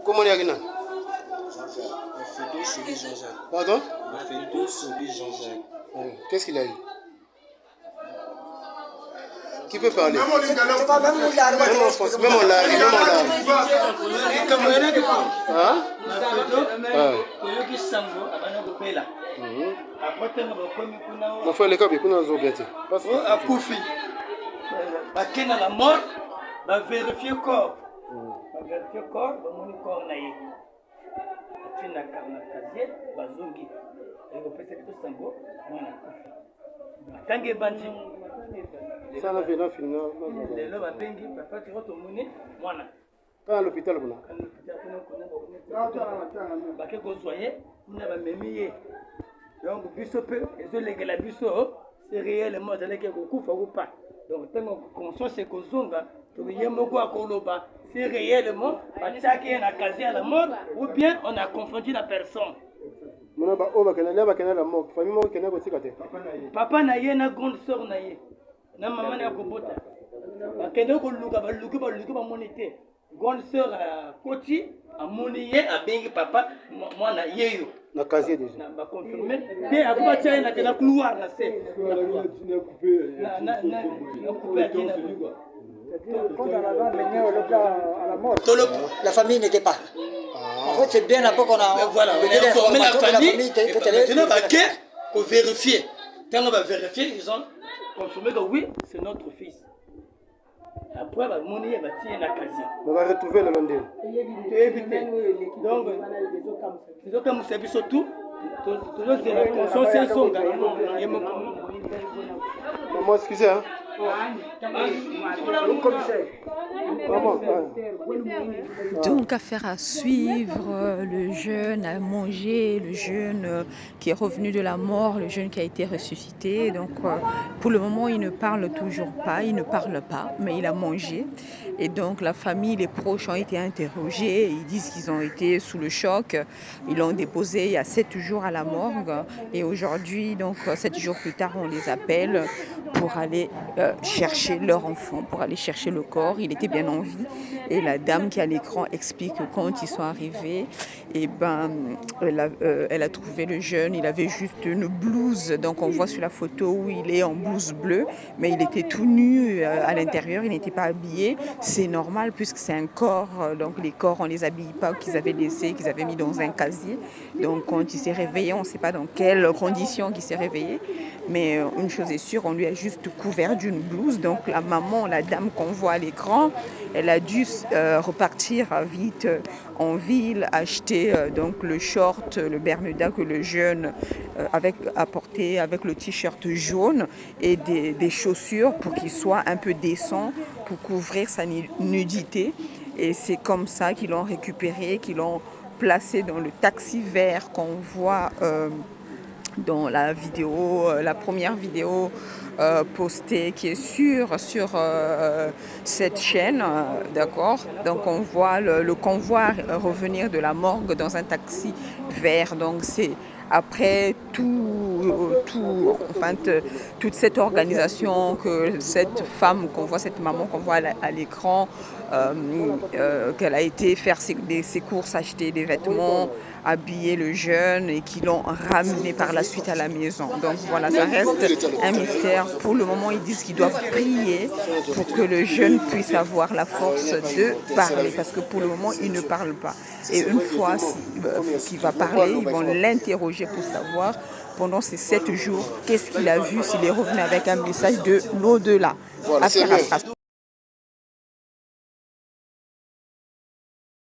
Comment il y a Guinan? Pardon? Qu'est-ce qu'il a eu? Qui peut parler? Même en français, même en langue, Hein? Mon frère, les câbles, ils ont bien. Bakena la mort, va vérifier le corps. Va vérifier le corps, va monitor corps naïe. Tu n'as qu'à la casier, va zongi. Et vous faites tout sango, voilà. Tangue banji. Ça n'a pas fini. Les lois bengi, papa tu vas te monter, voilà. Quand à l'hôpital, vous n'avez pas soigné, vous n'avez pas mis. Donc, bisope, et je l'ai la biso, c'est réellement d'aller que vous coupez ou pas. Donc, tant qu'on soit c'est qu'on zonga, c'est réellement, chacun a casé à la mort, ou bien on a confondu la personne. Papa n'a yé na grande sœur na yé, na maman na kobota. Bakende ko luka ba monité. Grande sœur a Koti a monié a bengi papa moi na yeyo. Na casier déjà. Na ba confirmer. Té a ba tcha na la couloir na c'est. Na coupé à qui na quand on a mené à la mort, la famille n'était pas. En fait, c'est bien après qu'on a informé la famille. Maintenant, on va vérifier. Quand on va vérifier, ils ont confirmé que oui, c'est notre fils. Après, la monnaie va tirer la casier. On va retrouver le lendemain. Donc, les autres, c'est surtout. C'est la conscience sont Maman, excusez, hein. Donc affaire à suivre, le jeune a mangé, le jeune qui est revenu de la mort, le jeune qui a été ressuscité. Donc pour le moment il ne parle toujours pas, il ne parle pas, mais il a mangé. Et donc la famille, les proches ont été interrogés, ils disent qu'ils ont été sous le choc. Ils l'ont déposé il y a 7 jours à la morgue et aujourd'hui, donc 7 jours plus tard, on les appelle pour aller chercher leur enfant, pour aller chercher le corps. Il était bien en vie et la dame qui est à l'écran explique que quand ils sont arrivés, et elle a trouvé le jeune, il avait juste une blouse, donc on voit sur la photo où il est en blouse bleue, mais il était tout nu à l'intérieur, il n'était pas habillé. C'est normal puisque c'est un corps, donc les corps on les habille pas, qu'ils avaient laissé, qu'ils avaient mis dans un casier. Donc quand il s'est réveillé, on ne sait pas dans quelles conditions il s'est réveillé, mais une chose est sûre, on lui a juste couvert d'une blouse. Donc la maman, la dame qu'on voit à l'écran, elle a dû repartir vite en ville, acheter donc le short, le Bermuda que le jeune avait apporté avec le t-shirt jaune et des chaussures pour qu'il soit un peu décent, pour couvrir sa nudité. Et c'est comme ça qu'ils l'ont récupéré, qu'ils l'ont placé dans le taxi vert qu'on voit dans la vidéo, la première vidéo postée qui est sur cette chaîne, d'accord. Donc on voit le convoi revenir de la morgue dans un taxi vert. Donc c'est après toute cette organisation que cette femme qu'on voit, cette maman qu'on voit à l'écran, qu'elle a été faire ses courses, acheter des vêtements, habiller le jeune et qui l'ont ramené par la suite à la maison. Donc voilà, ça reste un mystère. Pour le moment, ils disent qu'ils doivent prier pour que le jeune puisse avoir la force de parler, parce que pour le moment, il ne parle pas. Et une fois qu'il va parler, ils vont l'interroger pour savoir pendant ces 7 jours qu'est-ce qu'il a vu, s'il est revenu avec un message de l'au-delà. Voilà,